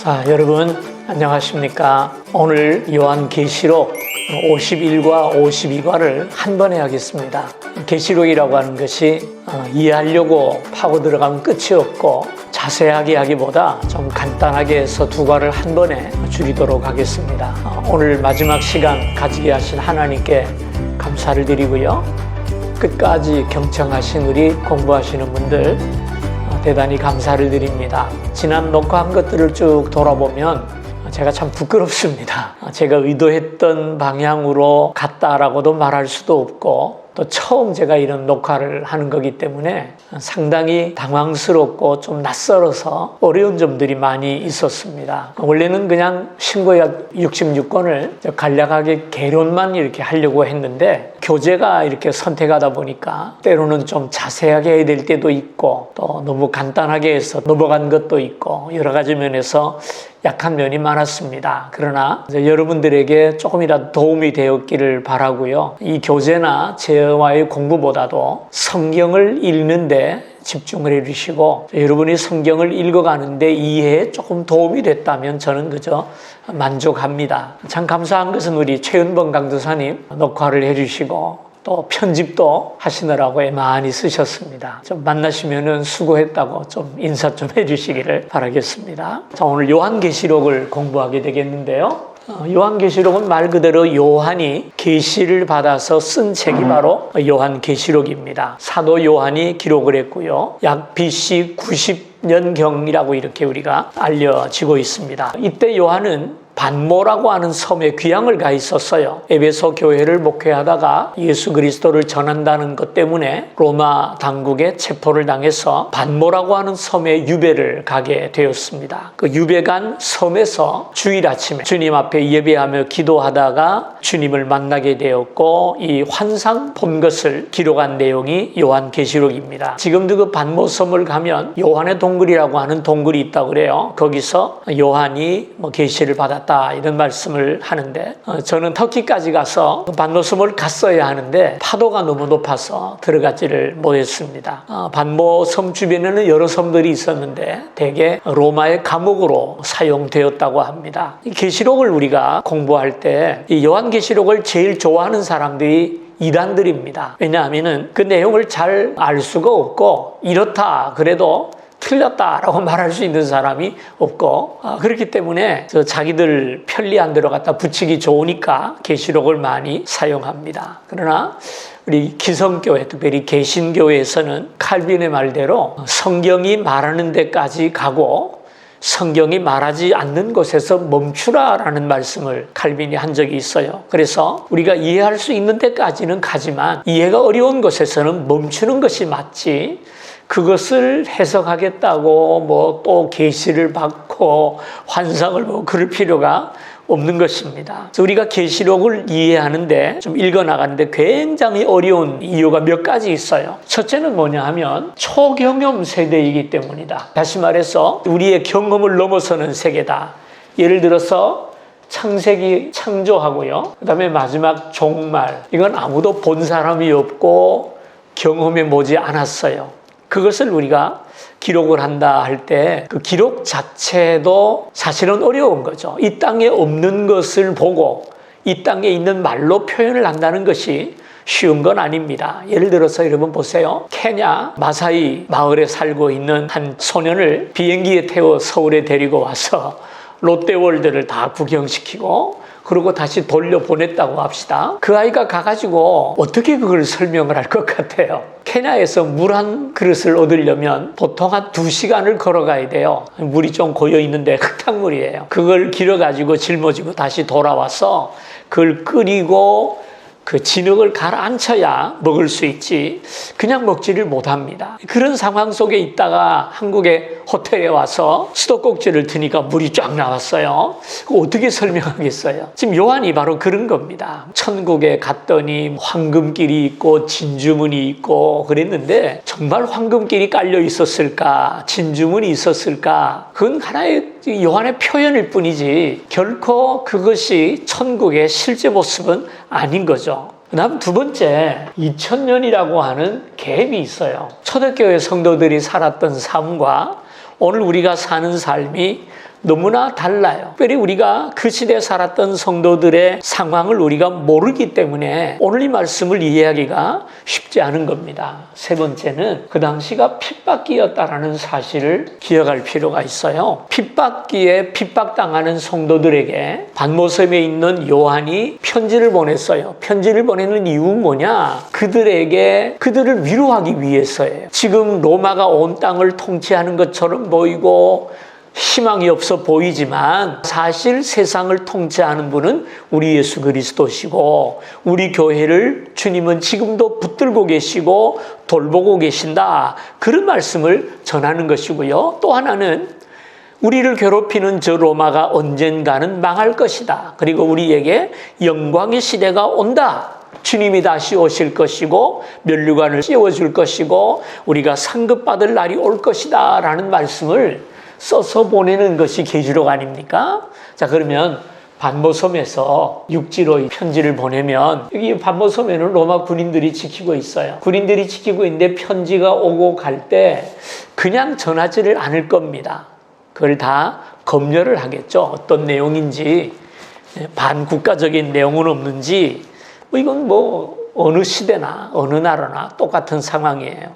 여러분 안녕하십니까? 오늘 요한계시록 51과 52과를 한 번에 하겠습니다. 계시록이라고 하는 것이 이해하려고 파고 들어가면 끝이 없고 자세하게 하기보다 좀 간단하게 해서 두 과를 한 번에 줄이도록 하겠습니다. 오늘 마지막 시간 가지게 하신 하나님께 감사를 드리고요. 끝까지 경청하신 우리 공부하시는 분들 대단히 감사를 드립니다. 지난 녹화한 것들을 쭉 돌아보면 제가 참 부끄럽습니다. 제가 의도했던 방향으로 갔다라고도 말할 수도 없고 또 처음 제가 이런 녹화를 하는 거기 때문에 상당히 당황스럽고 좀 낯설어서 어려운 점들이 많이 있었습니다. 원래는 그냥 신구약 66권을 간략하게 개론만 이렇게 하려고 했는데 교재가 이렇게 선택하다 보니까 때로는 좀 자세하게 해야 될 때도 있고 또 너무 간단하게 해서 넘어간 것도 있고 여러 가지 면에서 약한 면이 많았습니다. 그러나 여러분들에게 조금이라도 도움이 되었기를 바라고요. 이 교재나 저와의 공부보다도 성경을 읽는데 집중을 해주시고 여러분이 성경을 읽어가는데 이해에 조금 도움이 됐다면 저는 그저 만족합니다. 참 감사한 것은 우리 최은범 강도사님 녹화를 해주시고 또 편집도 하시느라고 많이 쓰셨습니다. 좀 만나시면은 수고했다고 좀 인사 좀 해주시기를 바라겠습니다. 자, 오늘 요한계시록을 공부하게 되겠는데요. 요한계시록은 말 그대로 요한이 계시를 받아서 쓴 책이 바로 요한계시록입니다. 사도 요한이 기록을 했고요. 약 BC 90년경이라고 이렇게 우리가 알려지고 있습니다. 이때 요한은 반모라고 하는 섬에 귀향을 가 있었어요. 에베소 교회를 목회하다가 예수 그리스도를 전한다는 것 때문에 로마 당국에 체포를 당해서 반모라고 하는 섬에 유배를 가게 되었습니다. 그 유배 간 섬에서 주일 아침에 주님 앞에 예배하며 기도하다가 주님을 만나게 되었고 이 환상 본 것을 기록한 내용이 요한계시록입니다. 지금도 그 반모섬을 가면 요한의 동굴이라고 하는 동굴이 있다고 그래요. 거기서 요한이 계시를 받았다 이런 말씀을 하는데 저는 터키까지 가서 반모섬을 갔어야 하는데 파도가 너무 높아서 들어가지를 못했습니다. 반모섬 주변에는 여러 섬들이 있었는데 대개 로마의 감옥으로 사용되었다고 합니다. 이 계시록을 우리가 공부할 때 이 요한계시록을 제일 좋아하는 사람들이 이단들입니다. 왜냐하면 그 내용을 잘 알 수가 없고 이렇다 그래도 틀렸다라고 말할 수 있는 사람이 없고 그렇기 때문에 자기들 편리한 대로 갖다 붙이기 좋으니까 계시록을 많이 사용합니다. 그러나 우리 기성교회 특별히 개신교회에서는 칼빈의 말대로 성경이 말하는 데까지 가고 성경이 말하지 않는 곳에서 멈추라라는 말씀을 칼빈이 한 적이 있어요. 그래서 우리가 이해할 수 있는 데까지는 가지만 이해가 어려운 곳에서는 멈추는 것이 맞지 그것을 해석하겠다고 또 계시를 받고 환상을 그럴 필요가 없는 것입니다. 그래서 우리가 계시록을 이해하는데 좀 읽어나가는데 굉장히 어려운 이유가 몇 가지 있어요. 첫째는 뭐냐 하면 초경험 세대이기 때문이다. 다시 말해서 우리의 경험을 넘어서는 세계다. 예를 들어서 창세기 창조하고요. 그 다음에 마지막 종말. 이건 아무도 본 사람이 없고 경험해 보지 않았어요. 그것을 우리가 기록을 한다 할 때 그 기록 자체도 사실은 어려운 거죠. 이 땅에 없는 것을 보고 이 땅에 있는 말로 표현을 한다는 것이 쉬운 건 아닙니다. 예를 들어서 여러분 보세요. 케냐 마사이 마을에 살고 있는 한 소년을 비행기에 태워 서울에 데리고 와서 롯데월드를 다 구경시키고 그리고 다시 돌려보냈다고 합시다. 그 아이가 가가지고 어떻게 그걸 설명을 할 것 같아요? 케냐에서 물 한 그릇을 얻으려면 보통 한 2시간을 걸어가야 돼요. 물이 좀 고여있는데 흙탕물이에요. 그걸 길어가지고 짊어지고 다시 돌아와서 그걸 끓이고 그 진흙을 가라앉혀야 먹을 수 있지 그냥 먹지를 못합니다. 그런 상황 속에 있다가 한국의 호텔에 와서 수도꼭지를 트니까 물이 쫙 나왔어요. 어떻게 설명하겠어요? 지금 요한이 바로 그런 겁니다. 천국에 갔더니 황금길이 있고 진주문이 있고 그랬는데 정말 황금길이 깔려 있었을까? 진주문이 있었을까? 그건 하나의 요한의 표현일 뿐이지 결코 그것이 천국의 실제 모습은 아닌 거죠. 그다음 두 번째, 2000년이라고 하는 갭이 있어요. 초대교회 성도들이 살았던 삶과 오늘 우리가 사는 삶이 너무나 달라요. 특별히 우리가 그 시대에 살았던 성도들의 상황을 우리가 모르기 때문에 오늘 이 말씀을 이해하기가 쉽지 않은 겁니다. 세 번째는 그 당시가 핍박기였다라는 사실을 기억할 필요가 있어요. 핍박기에 핍박당하는 성도들에게 반모섬에 있는 요한이 편지를 보냈어요. 편지를 보내는 이유는 뭐냐? 그들을 위로하기 위해서예요. 지금 로마가 온 땅을 통치하는 것처럼 보이고 희망이 없어 보이지만 사실 세상을 통치하는 분은 우리 예수 그리스도시고 우리 교회를 주님은 지금도 붙들고 계시고 돌보고 계신다. 그런 말씀을 전하는 것이고요. 또 하나는 우리를 괴롭히는 저 로마가 언젠가는 망할 것이다. 그리고 우리에게 영광의 시대가 온다. 주님이 다시 오실 것이고 면류관을 씌워줄 것이고 우리가 상급받을 날이 올 것이다 라는 말씀을 써서 보내는 것이 계시록 아닙니까? 자, 그러면 반모섬에서 육지로 편지를 보내면 여기 반모섬에는 로마 군인들이 지키고 있어요. 군인들이 지키고 있는데 편지가 오고 갈 때 그냥 전하지를 않을 겁니다. 그걸 다 검열을 하겠죠. 어떤 내용인지, 반국가적인 내용은 없는지, 이건 어느 시대나 어느 나라나 똑같은 상황이에요.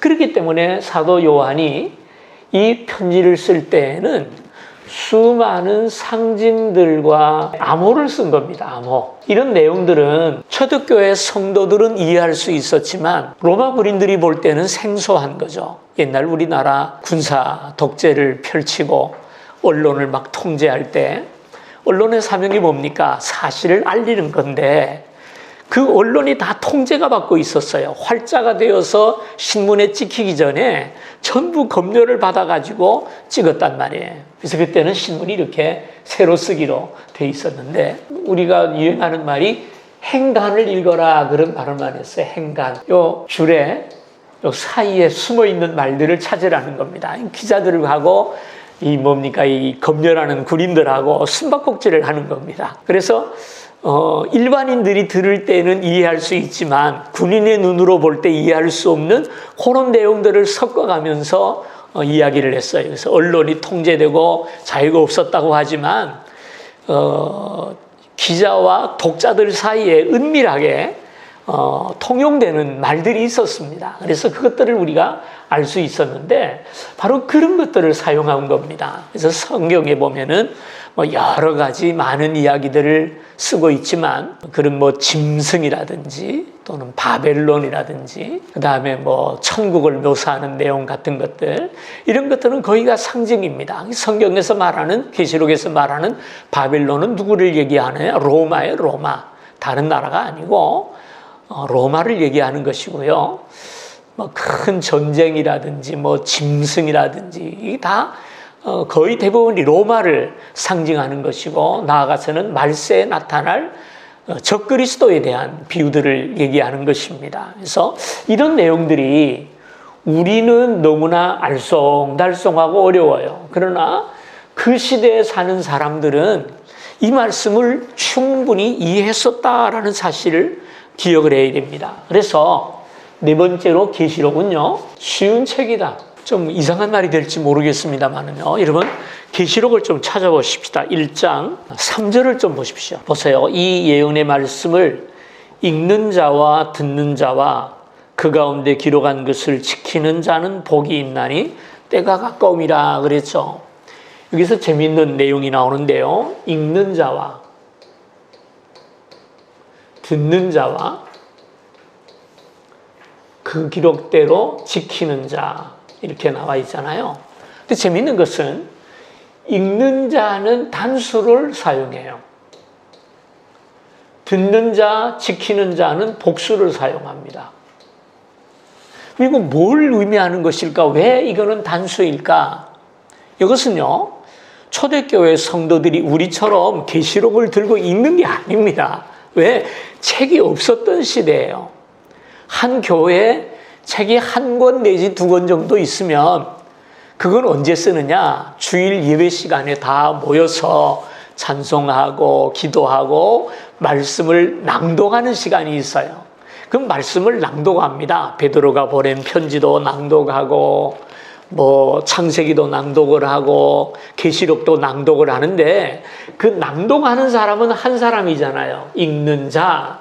그렇기 때문에 사도 요한이 이 편지를 쓸 때에는 수많은 상징들과 암호를 쓴 겁니다. 암호. 이런 내용들은 초대교회 성도들은 이해할 수 있었지만 로마 군인들이 볼 때는 생소한 거죠. 옛날 우리나라 군사 독재를 펼치고 언론을 막 통제할 때 언론의 사명이 뭡니까? 사실을 알리는 건데 그 언론이 다 통제가 받고 있었어요. 활자가 되어서 신문에 찍히기 전에 전부 검열을 받아가지고 찍었단 말이에요. 그래서 그때는 신문이 이렇게 새로 쓰기로 돼 있었는데 우리가 유행하는 말이 행간을 읽어라 그런 말을만 했어요. 행간. 요 줄에 요 사이에 숨어있는 말들을 찾으라는 겁니다. 기자들하고 이 검열하는 군인들하고 숨바꼭질을 하는 겁니다. 그래서 일반인들이 들을 때는 이해할 수 있지만 군인의 눈으로 볼 때 이해할 수 없는 그런 내용들을 섞어가면서 이야기를 했어요. 그래서 언론이 통제되고 자유가 없었다고 하지만 기자와 독자들 사이에 은밀하게 통용되는 말들이 있었습니다. 그래서 그것들을 우리가 알 수 있었는데 바로 그런 것들을 사용한 겁니다. 그래서 성경에 보면은 여러 가지 많은 이야기들을 쓰고 있지만 그런 짐승이라든지 또는 바벨론이라든지 그 다음에 천국을 묘사하는 내용 같은 것들 이런 것들은 거의 다 상징입니다. 성경에서 말하는 계시록에서 말하는 바벨론은 누구를 얘기하나요? 로마예요. 로마. 다른 나라가 아니고 로마를 얘기하는 것이고요. 큰 전쟁이라든지 짐승이라든지 이게 다 거의 대부분이 로마를 상징하는 것이고 나아가서는 말세에 나타날 적그리스도에 대한 비유들을 얘기하는 것입니다. 그래서 이런 내용들이 우리는 너무나 알쏭달쏭하고 어려워요. 그러나 그 시대에 사는 사람들은 이 말씀을 충분히 이해했었다라는 사실을 기억을 해야 됩니다. 그래서 네 번째로 계시록은요, 쉬운 책이다. 좀 이상한 말이 될지 모르겠습니다만은요, 여러분 계시록을 좀 찾아보십시다. 1장 3절을 좀 보십시오. 보세요. 이 예언의 말씀을 읽는 자와 듣는 자와 그 가운데 기록한 것을 지키는 자는 복이 있나니 때가 가까움이라 그랬죠. 여기서 재미있는 내용이 나오는데요. 읽는 자와 듣는 자와 그 기록대로 지키는 자 이렇게 나와 있잖아요. 근데 재미있는 것은 읽는 자는 단수를 사용해요. 듣는 자, 지키는 자는 복수를 사용합니다. 그리고 뭘 의미하는 것일까? 왜 이거는 단수일까? 이것은요, 초대교회 성도들이 우리처럼 계시록을 들고 읽는 게 아닙니다. 왜? 책이 없었던 시대예요. 한 교회에 책이 한 권 내지 두 권 정도 있으면 그건 언제 쓰느냐? 주일 예배 시간에 다 모여서 찬송하고 기도하고 말씀을 낭독하는 시간이 있어요. 그럼 말씀을 낭독합니다. 베드로가 보낸 편지도 낭독하고 뭐 창세기도 낭독을 하고 계시록도 낭독을 하는데 그 낭독하는 사람은 한 사람이잖아요. 읽는 자.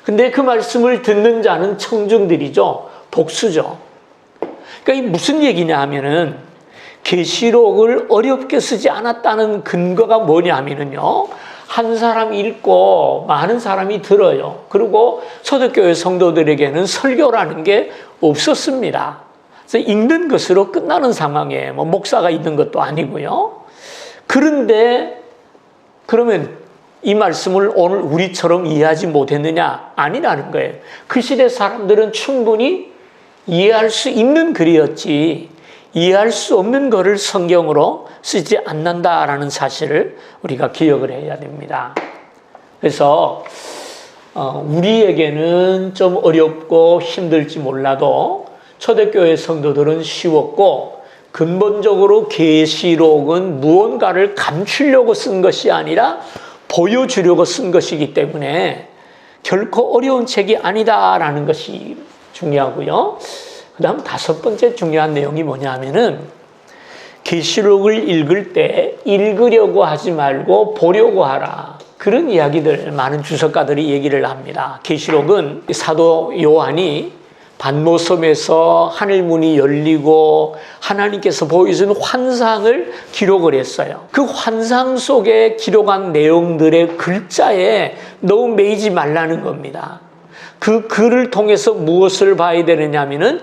근데 그 말씀을 듣는 자는 청중들이죠. 복수죠. 그러니까 이 무슨 얘기냐 하면은 계시록을 어렵게 쓰지 않았다는 근거가 뭐냐 하면은요. 한 사람 읽고 많은 사람이 들어요. 그리고 초대교회 성도들에게는 설교라는 게 없었습니다. 그래서 읽는 것으로 끝나는 상황에 뭐 목사가 있는 것도 아니고요. 그런데 그러면 이 말씀을 오늘 우리처럼 이해하지 못했느냐? 아니라는 거예요. 그 시대 사람들은 충분히 이해할 수 있는 글이었지 이해할 수 없는 것을 성경으로 쓰지 않는다라는 사실을 우리가 기억을 해야 됩니다. 그래서 우리에게는 좀 어렵고 힘들지 몰라도 초대교회 성도들은 쉬웠고 근본적으로 계시록은 무언가를 감추려고 쓴 것이 아니라 보여주려고 쓴 것이기 때문에 결코 어려운 책이 아니다라는 것이 중요하고요. 그 다음 5번째 중요한 내용이 뭐냐 하면은 계시록을 읽을 때 읽으려고 하지 말고 보려고 하라. 그런 이야기들 많은 주석가들이 얘기를 합니다. 계시록은 사도 요한이 반모섬에서 하늘문이 열리고 하나님께서 보여준 환상을 기록을 했어요. 그 환상 속에 기록한 내용들의 글자에 너무 매이지 말라는 겁니다. 그 글을 통해서 무엇을 봐야 되느냐면은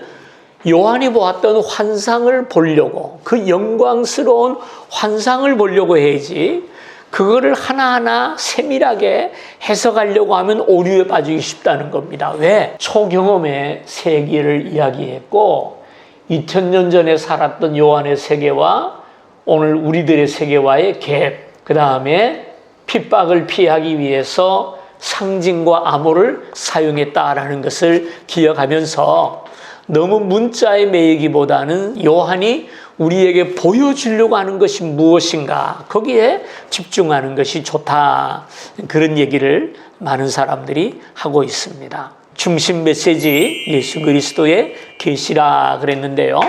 요한이 보았던 환상을 보려고 그 영광스러운 환상을 보려고 해야지 그거를 하나하나 세밀하게 해석하려고 하면 오류에 빠지기 쉽다는 겁니다. 왜? 초경험의 세계를 이야기했고 2000년 전에 살았던 요한의 세계와 오늘 우리들의 세계와의 갭, 그 다음에 핍박을 피하기 위해서 상징과 암호를 사용했다라는 것을 기억하면서 너무 문자에 매이기보다는 요한이 우리에게 보여주려고 하는 것이 무엇인가 거기에 집중하는 것이 좋다. 그런 얘기를 많은 사람들이 하고 있습니다. 중심 메시지 예수 그리스도의 계시라 그랬는데요.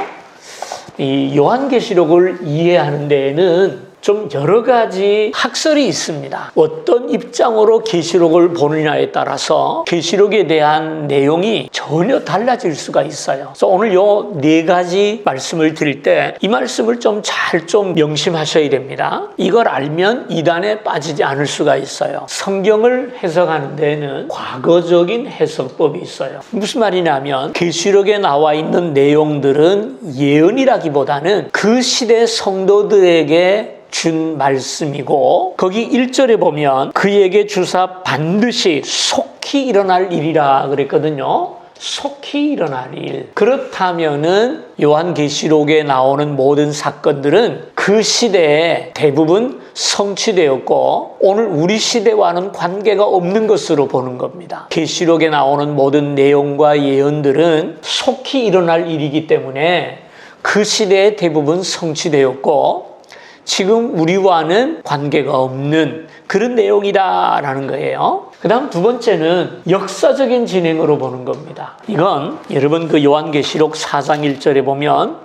이 요한계시록을 이해하는 데에는 좀 여러 가지 학설이 있습니다. 어떤 입장으로 계시록을 보느냐에 따라서 계시록에 대한 내용이 전혀 달라질 수가 있어요. 그래서 오늘 요 4가지 말씀을 드릴 때 이 말씀을 좀 잘 명심하셔야 됩니다. 이걸 알면 이단에 빠지지 않을 수가 있어요. 성경을 해석하는 데에는 과거적인 해석법이 있어요. 무슨 말이냐면 계시록에 나와 있는 내용들은 예언이라기보다는 그 시대 성도들에게 준 말씀이고 거기 1절에 보면 그에게 주사 반드시 속히 일어날 일이라 그랬거든요. 속히 일어날 일. 그렇다면은 요한계시록에 나오는 모든 사건들은 그 시대에 대부분 성취되었고 오늘 우리 시대와는 관계가 없는 것으로 보는 겁니다. 계시록에 나오는 모든 내용과 예언들은 속히 일어날 일이기 때문에 그 시대에 대부분 성취되었고 지금 우리와는 관계가 없는 그런 내용이다라는 거예요. 그 다음 2번째는 역사적인 진행으로 보는 겁니다. 이건 여러분 그 요한계시록 4장 1절에 보면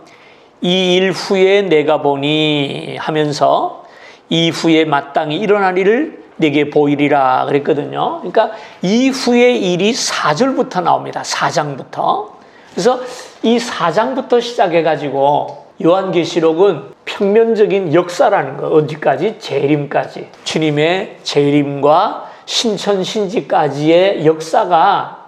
이 일 후에 내가 보니 하면서 이후에 마땅히 일어날 일을 내게 보이리라 그랬거든요. 그러니까 이후의 일이 4절부터 나옵니다. 4장부터. 그래서 이 4장부터 시작해가지고 요한계시록은 평면적인 역사라는 거, 어디까지? 재림까지. 주님의 재림과 신천신지까지의 역사가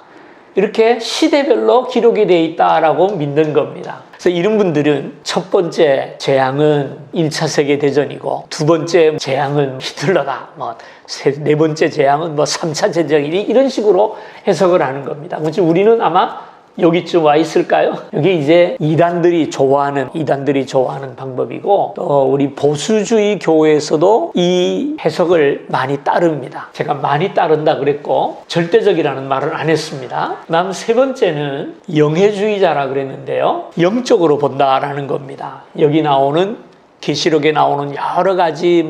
이렇게 시대별로 기록이 되어 있다라고 믿는 겁니다. 그래서 이런 분들은 첫 번째 재앙은 1차 세계대전이고 2번째 재앙은 히틀러다. 네 번째 재앙은 3차 세계대전이니 이런 식으로 해석을 하는 겁니다. 그렇지 우리는 아마 여기쯤 와 있을까요? 여기 이제 이단들이 좋아하는 방법이고 또 우리 보수주의 교회에서도 이 해석을 많이 따릅니다. 제가 많이 따른다 그랬고 절대적이라는 말은 안 했습니다. 다음 3번째는 영해주의자라 그랬는데요. 영적으로 본다라는 겁니다. 여기 나오는 계시록에 나오는 여러 가지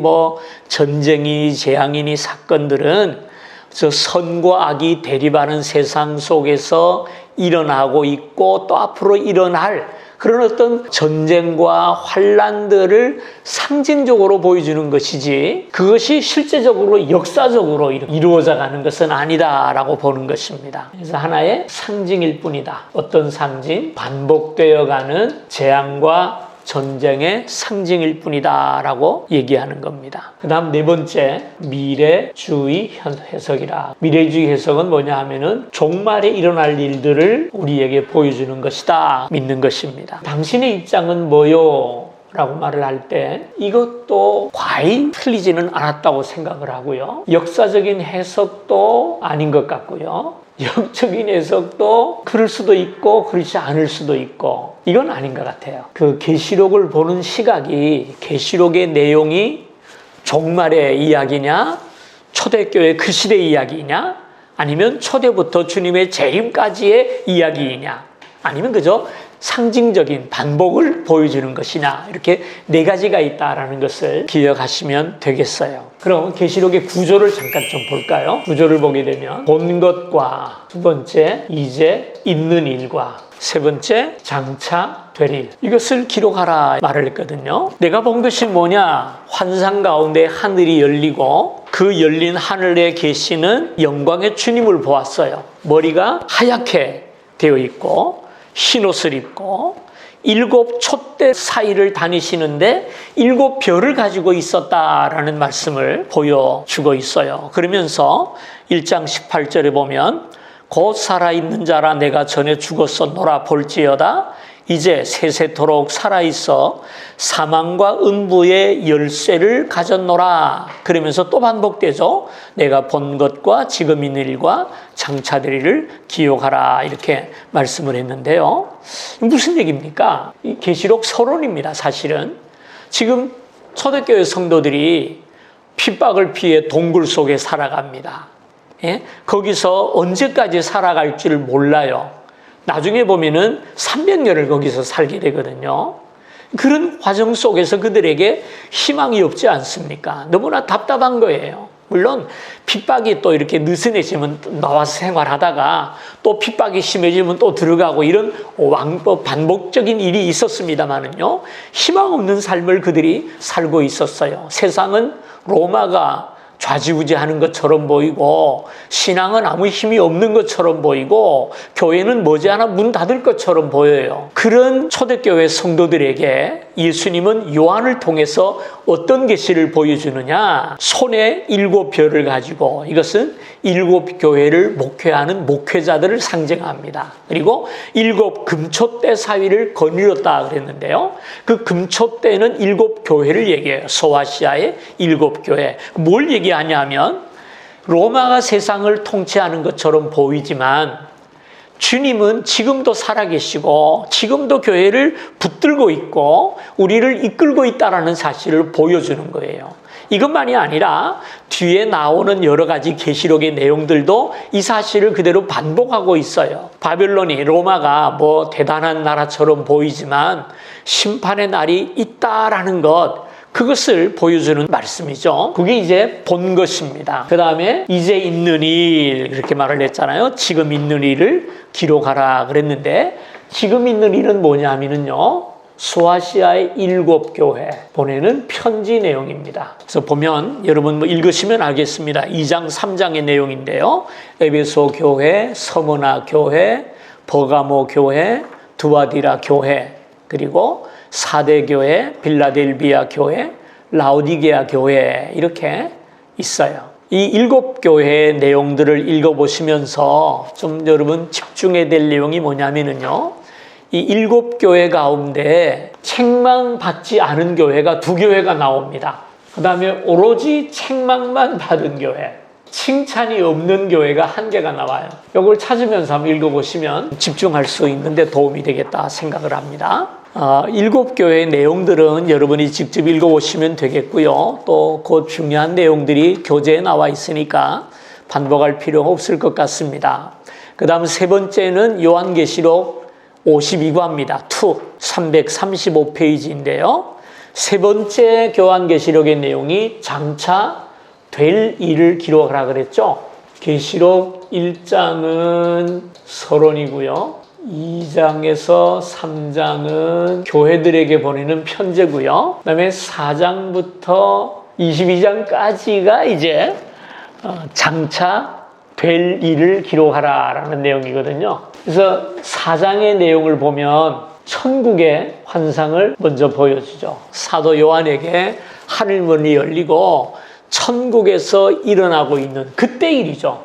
전쟁이 재앙이니 사건들은 저 선과 악이 대립하는 세상 속에서 일어나고 있고 또 앞으로 일어날 그런 어떤 전쟁과 환란들을 상징적으로 보여주는 것이지 그것이 실제적으로 역사적으로 이루어져 가는 것은 아니다라고 보는 것입니다. 그래서 하나의 상징일 뿐이다. 어떤 상징? 반복되어 가는 재앙과 전쟁의 상징일 뿐이다 라고 얘기하는 겁니다. 그 다음 네 번째, 미래주의 해석이라. 미래주의 해석은 뭐냐 하면은 종말에 일어날 일들을 우리에게 보여주는 것이다 믿는 것입니다. 당신의 입장은 뭐요? 라고 말을 할 때 이것도 과히 틀리지는 않았다고 생각을 하고요. 역사적인 해석도 아닌 것 같고요. 영적인 해석도 그럴 수도 있고 그렇지 않을 수도 있고 이건 아닌 것 같아요. 그 계시록을 보는 시각이 계시록의 내용이 종말의 이야기냐 초대교회 그 시대의 이야기냐 아니면 초대부터 주님의 재림까지의 이야기이냐 아니면 그저 상징적인 반복을 보여주는 것이냐 이렇게 네 가지가 있다라는 것을 기억하시면 되겠어요. 그럼 계시록의 구조를 잠깐 좀 볼까요? 구조를 보게 되면 본 것과 두 번째 이제 있는 일과 세 번째 장차 될 일 이것을 기록하라 말을 했거든요. 내가 본 것이 뭐냐? 환상 가운데 하늘이 열리고 그 열린 하늘에 계시는 영광의 주님을 보았어요. 머리가 하얗게 되어 있고 흰옷을 입고 7 촛대 사이를 다니시는데 7 별을 가지고 있었다라는 말씀을 보여주고 있어요. 그러면서 1장 18절에 보면 곧 살아있는 자라 내가 전에 죽었었노라 볼지어다 이제 세세토록 살아있어 사망과 음부의 열쇠를 가졌노라. 그러면서 또 반복되죠. 내가 본 것과 지금 있는 일과 장차 될 일을 기억하라 이렇게 말씀을 했는데요. 무슨 얘기입니까? 이 계시록 서론입니다. 사실은 지금 초대교회 성도들이 핍박을 피해 동굴 속에 살아갑니다. 예? 거기서 언제까지 살아갈지를 몰라요. 나중에 보면은 300년을 거기서 살게 되거든요. 그런 과정 속에서 그들에게 희망이 없지 않습니까? 너무나 답답한 거예요. 물론 핍박이 또 이렇게 느슨해지면 나와서 생활하다가 또 핍박이 심해지면 또 들어가고 이런 반복적인 일이 있었습니다만은요. 희망 없는 삶을 그들이 살고 있었어요. 세상은 로마가 좌지우지하는 것처럼 보이고 신앙은 아무 힘이 없는 것처럼 보이고 교회는 머지않아 문 닫을 것처럼 보여요. 그런 초대교회 성도들에게 예수님은 요한을 통해서 어떤 계시를 보여주느냐? 손에 7 별을 가지고 이것은 7 교회를 목회하는 목회자들을 상징합니다. 그리고 7 금촛대 사위를 거닐었다 그랬는데요. 그 금촛대는 7 교회를 얘기해요. 소아시아의 7 교회. 뭘 얘기하냐면 로마가 세상을 통치하는 것처럼 보이지만 주님은 지금도 살아계시고 지금도 교회를 붙들고 있고 우리를 이끌고 있다는 사실을 보여주는 거예요. 이것만이 아니라 뒤에 나오는 여러 가지 계시록의 내용들도 이 사실을 그대로 반복하고 있어요. 바벨론이 로마가 뭐 대단한 나라처럼 보이지만 심판의 날이 있다라는 것 그것을 보여주는 말씀이죠. 그게 이제 본 것입니다. 그 다음에 이제 있는 일 그렇게 말을 했잖아요. 지금 있는 일을 기록하라 그랬는데 지금 있는 일은 뭐냐면요. 소아시아의 7 교회 보내는 편지 내용입니다. 그래서 보면 여러분 뭐 읽으시면 알겠습니다. 2장 3장의 내용인데요. 에베소 교회, 서머나 교회, 버가모 교회, 두아디라 교회 그리고 사대 교회, 빌라델비아 교회, 라오디게아 교회 이렇게 있어요. 이 7 교회의 내용들을 읽어보시면서 좀 여러분 집중해야 될 내용이 뭐냐면요. 이 7 교회 가운데 책망받지 않은 교회가 2 교회가 나옵니다. 그 다음에 오로지 책망만 받은 교회, 칭찬이 없는 교회가 1개가 나와요. 이걸 찾으면서 한번 읽어보시면 집중할 수 있는데 도움이 되겠다 생각을 합니다. 7 교회의 내용들은 여러분이 직접 읽어보시면 되겠고요. 또 그 중요한 내용들이 교재에 나와 있으니까 반복할 필요가 없을 것 같습니다. 그 다음 세 번째는 요한계시록 52과입니다. 335페이지인데요. 세 번째 요한계시록의 내용이 장차 될 일을 기록하라 그랬죠. 계시록 1장은 서론이고요. 2장에서 3장은 교회들에게 보내는 편지고요. 그 다음에 4장부터 22장까지가 이제 장차 될 일을 기록하라라는 내용이거든요. 그래서 4장의 내용을 보면 천국의 환상을 먼저 보여주죠. 사도 요한에게 하늘문이 열리고 천국에서 일어나고 있는 그때 일이죠.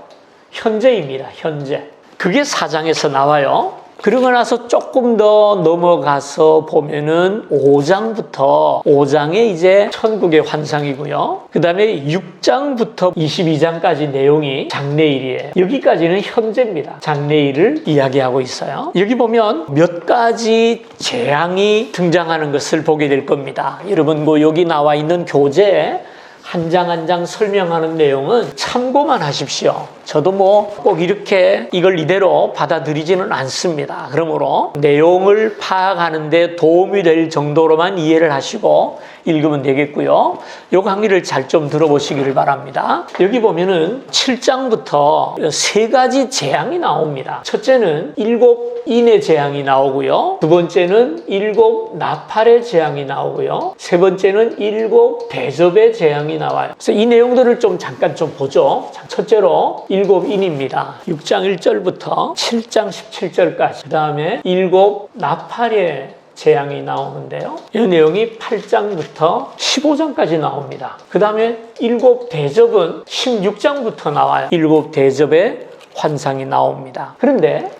현재입니다. 현재. 그게 4장에서 나와요. 그러고 나서 조금 더 넘어가서 보면은 5장에 이제 천국의 환상이고요. 그 다음에 6장부터 22장까지 내용이 장래일이에요. 여기까지는 현재입니다. 장래일을 이야기하고 있어요. 여기 보면 몇 가지 재앙이 등장하는 것을 보게 될 겁니다. 여러분, 여기 나와 있는 교재에 한 장 한 장 설명하는 내용은 참고만 하십시오. 저도 꼭 이렇게 이걸 이대로 받아들이지는 않습니다. 그러므로 내용을 파악하는 데 도움이 될 정도로만 이해를 하시고 읽으면 되겠고요. 이 강의를 잘 좀 들어보시기를 바랍니다. 여기 보면은 7장부터 3가지 재앙이 나옵니다. 첫째는 7인의 재앙이 나오고요. 두 번째는 7 나팔의 재앙이 나오고요. 세 번째는 7 대접의 재앙이 나와요. 그래서 이 내용들을 잠깐 보죠. 첫째로 7인입니다. 6장 1절부터 7장 17절까지. 그 다음에 7 나팔의 재앙이 나오는데요. 이 내용이 8장부터 15장까지 나옵니다. 그 다음에 7 대접은 16장부터 나와요. 7 대접의 환상이 나옵니다. 그런데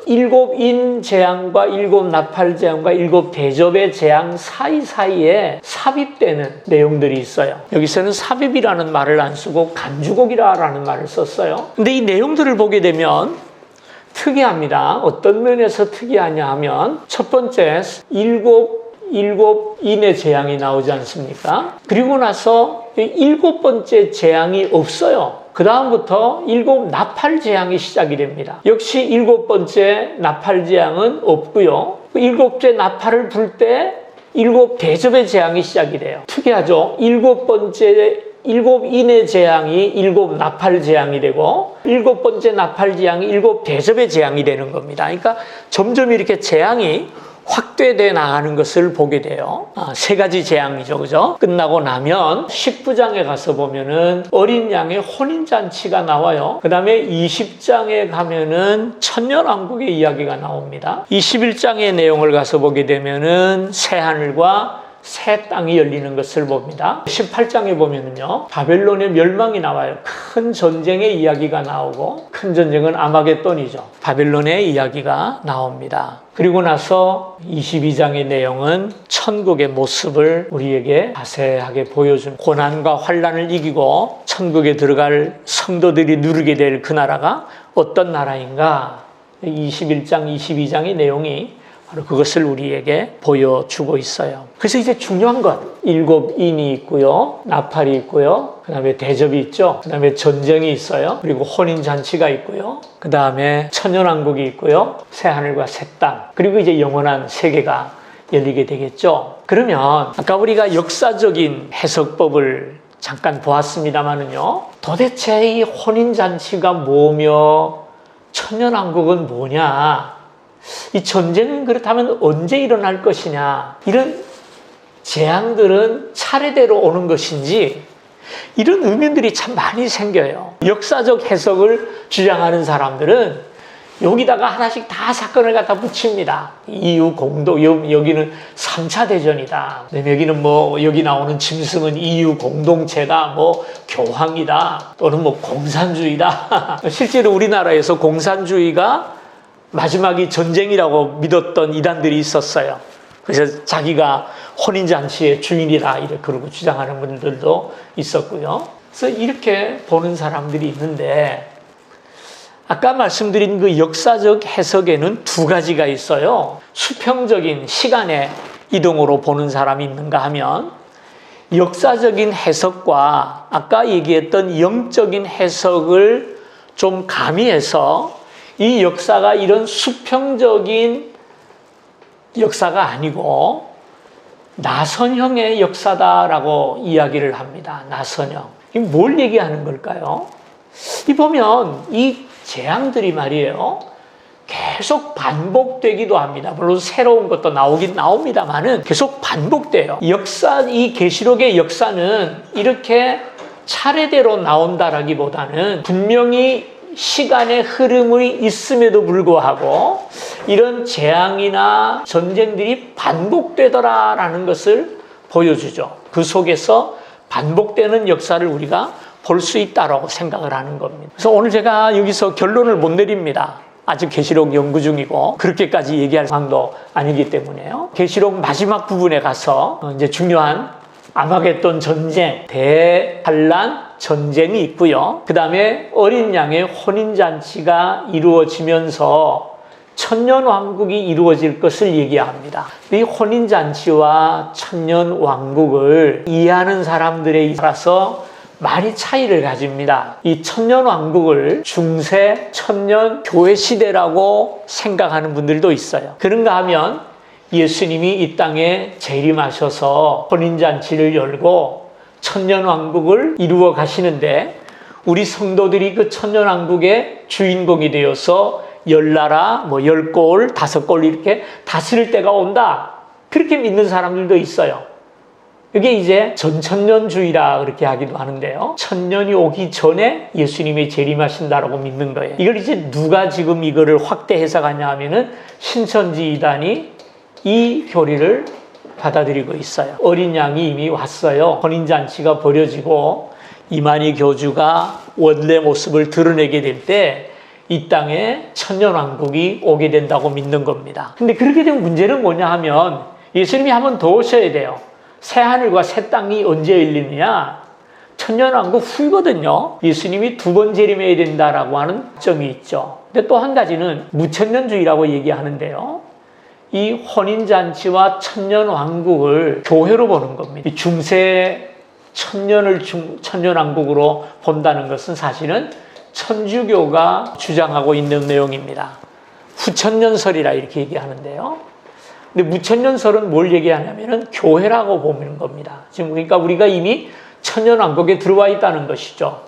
이 7인 재앙과 7 나팔 재앙과 7 대접의 재앙 사이사이에 삽입되는 내용들이 있어요. 여기서는 삽입이라는 말을 안 쓰고 간주곡이라는 말을 썼어요. 근데 이 내용들을 보게 되면 특이합니다. 어떤 면에서 특이하냐 하면 첫 번째 7인의 재앙이 나오지 않습니까? 그리고 나서 7번째 재앙이 없어요. 그 다음부터 7 나팔 재앙이 시작이 됩니다. 역시 7번째 나팔 재앙은 없고요. 7째 나팔을 불 때 7 대접의 재앙이 시작이 돼요. 특이하죠? 7인의 재앙이 7 나팔 재앙이 되고 7번째 나팔 재앙이 7 대접의 재앙이 되는 겁니다. 그러니까 점점 이렇게 재앙이 확대돼 나가는 것을 보게 돼요. 3가지 재앙이죠. 그죠? 끝나고 나면 19장에 가서 보면은 어린 양의 혼인잔치가 나와요. 그 다음에 20장에 가면은 천년왕국의 이야기가 나옵니다. 21장의 내용을 가서 보게 되면은 새하늘과 새 땅이 열리는 것을 봅니다. 18장에 보면은요, 바벨론의 멸망이 나와요. 큰 전쟁의 이야기가 나오고, 큰 전쟁은 아마겟돈이죠. 바벨론의 이야기가 나옵니다. 그리고 나서 22장의 내용은 천국의 모습을 우리에게 자세하게 보여준, 고난과 환난을 이기고 천국에 들어갈 성도들이 누리게 될 그 나라가 어떤 나라인가, 21장, 22장의 내용이 바로 그것을 우리에게 보여주고 있어요. 그래서 이제 중요한 것, 7인이 있고요, 나팔이 있고요, 그 다음에 대접이 있죠, 그 다음에 전쟁이 있어요, 그리고 혼인잔치가 있고요, 그 다음에 천년왕국이 있고요, 새하늘과 새 땅, 그리고 이제 영원한 세계가 열리게 되겠죠. 그러면 아까 우리가 역사적인 해석법을 잠깐 보았습니다마는요, 도대체 이 혼인잔치가 뭐며 천년왕국은 뭐냐, 이 전쟁은 그렇다면 언제 일어날 것이냐, 이런 재앙들은 차례대로 오는 것인지, 이런 의문들이 참 많이 생겨요. 역사적 해석을 주장하는 사람들은 여기다가 하나씩 다 사건을 갖다 붙입니다. EU 공동, 여기는 3차 대전이다. 여기는 여기 나오는 짐승은 EU 공동체다. 교황이다. 또는 공산주의다. 실제로 우리나라에서 공산주의가 마지막이 전쟁이라고 믿었던 이단들이 있었어요. 그래서 자기가 혼인잔치의 주인이다, 이렇게 그러고 주장하는 분들도 있었고요. 그래서 이렇게 보는 사람들이 있는데, 아까 말씀드린 그 역사적 해석에는 2가지가 있어요. 수평적인 시간의 이동으로 보는 사람이 있는가 하면, 역사적인 해석과 아까 얘기했던 영적인 해석을 좀 가미해서 이 역사가 이런 수평적인 역사가 아니고 나선형의 역사다라고 이야기를 합니다. 나선형. 이게 뭘 얘기하는 걸까요? 이 보면 이 재앙들이 말이에요, 계속 반복되기도 합니다. 물론 새로운 것도 나오긴 나옵니다만은 계속 반복돼요. 이 계시록의 역사는 이렇게 차례대로 나온다라기보다는 분명히 시간의 흐름이 있음에도 불구하고 이런 재앙이나 전쟁들이 반복되더라라는 것을 보여주죠. 그 속에서 반복되는 역사를 우리가 볼 수 있다라고 생각을 하는 겁니다. 그래서 오늘 제가 여기서 결론을 못 내립니다. 아직 계시록 연구 중이고 그렇게까지 얘기할 상황도 아니기 때문에요. 계시록 마지막 부분에 가서 이제 중요한 아마겟돈 전쟁, 대환란 전쟁이 있고요. 그 다음에 어린 양의 혼인잔치가 이루어지면서 천년왕국이 이루어질 것을 얘기합니다. 이 혼인잔치와 천년왕국을 이해하는 사람들에 따라서 많이 차이를 가집니다. 이 천년왕국을 중세 천년 교회 시대라고 생각하는 분들도 있어요. 그런가 하면 예수님이 이 땅에 재림하셔서 혼인잔치를 열고 천년왕국을 이루어 가시는데 우리 성도들이 그 천년왕국의 주인공이 되어서 10나라, 10골, 5골 이렇게 다스릴 때가 온다. 그렇게 믿는 사람들도 있어요. 이게 이제 전천년주의라 그렇게 하기도 하는데요. 천년이 오기 전에 예수님이 재림하신다라고 믿는 거예요. 이걸 이제 누가 지금 이거를 확대 해석하냐 하면은 신천지 이단이 이 교리를 받아들이고 있어요. 어린 양이 이미 왔어요. 혼인잔치가 벌어지고 이만희 교주가 원래 모습을 드러내게 될 때 이 땅에 천년왕국이 오게 된다고 믿는 겁니다. 근데 그렇게 되면 문제는 뭐냐 하면 예수님이 한 번 더 오셔야 돼요. 새하늘과 새 땅이 언제 열리느냐? 천년왕국 후거든요. 예수님이 2번 재림해야 된다라고 하는 점이 있죠. 근데 또 한 가지는 무천년주의라고 얘기하는데요. 이 혼인잔치와 천년왕국을 교회로 보는 겁니다. 이 중세 천년을 천년왕국으로 본다는 것은 사실은 천주교가 주장하고 있는 내용입니다. 후천년설이라 이렇게 얘기하는데요. 근데 무천년설은 뭘 얘기하냐면은 교회라고 보는 겁니다. 지금 그러니까 우리가 이미 천년왕국에 들어와 있다는 것이죠.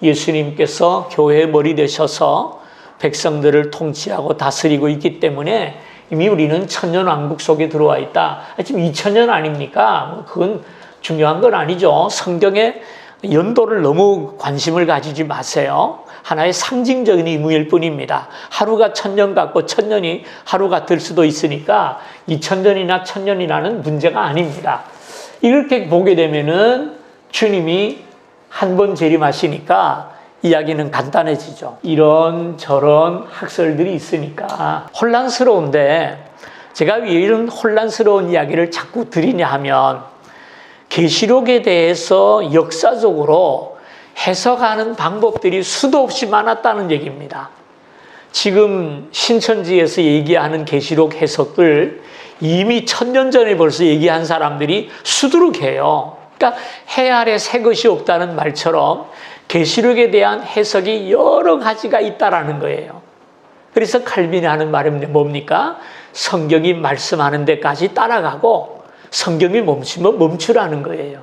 예수님께서 교회의 머리 되셔서 백성들을 통치하고 다스리고 있기 때문에 이미 우리는 천년왕국 속에 들어와 있다. 지금 2000년 아닙니까? 그건 중요한 건 아니죠. 성경의 연도를 너무 관심을 가지지 마세요. 하나의 상징적인 의미일 뿐입니다. 하루가 1000년 같고 1000년이 하루 같을 수도 있으니까 2000년이나 1000년이라는 문제가 아닙니다. 이렇게 보게 되면은 주님이 한 번 재림하시니까 이야기는 간단해지죠. 이런 저런 학설들이 있으니까 혼란스러운데 제가 왜 이런 혼란스러운 이야기를 자꾸 드리냐 하면 계시록에 대해서 역사적으로 해석하는 방법들이 수도 없이 많았다는 얘기입니다. 지금 신천지에서 얘기하는 계시록 해석을 이미 1000년 전에 벌써 얘기한 사람들이 수두룩해요. 그러니까 해 아래 새 것이 없다는 말처럼 계시록에 대한 해석이 여러 가지가 있다라는 거예요. 그래서 칼빈이 하는 말이 뭡니까? 성경이 말씀하는 데까지 따라가고 성경이 멈추면 멈추라는 거예요.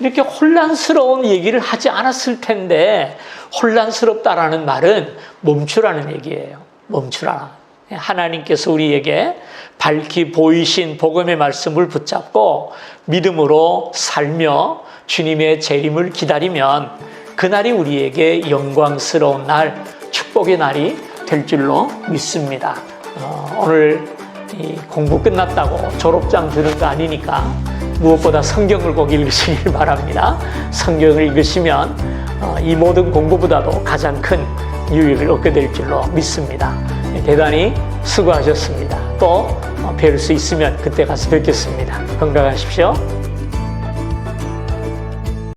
이렇게 혼란스러운 얘기를 하지 않았을 텐데 혼란스럽다라는 말은 멈추라는 얘기예요. 멈추라. 하나님께서 우리에게 밝히 보이신 복음의 말씀을 붙잡고 믿음으로 살며 주님의 재림을 기다리면 그날이 우리에게 영광스러운 날, 축복의 날이 될 줄로 믿습니다. 오늘 이 공부 끝났다고 졸업장 드는 거 아니니까 무엇보다 성경을 꼭 읽으시길 바랍니다. 성경을 읽으시면 이 모든 공부보다도 가장 큰 유익을 얻게 될 줄로 믿습니다. 대단히 수고하셨습니다. 또 뵐 수 있으면 그때 가서 뵙겠습니다. 건강하십시오.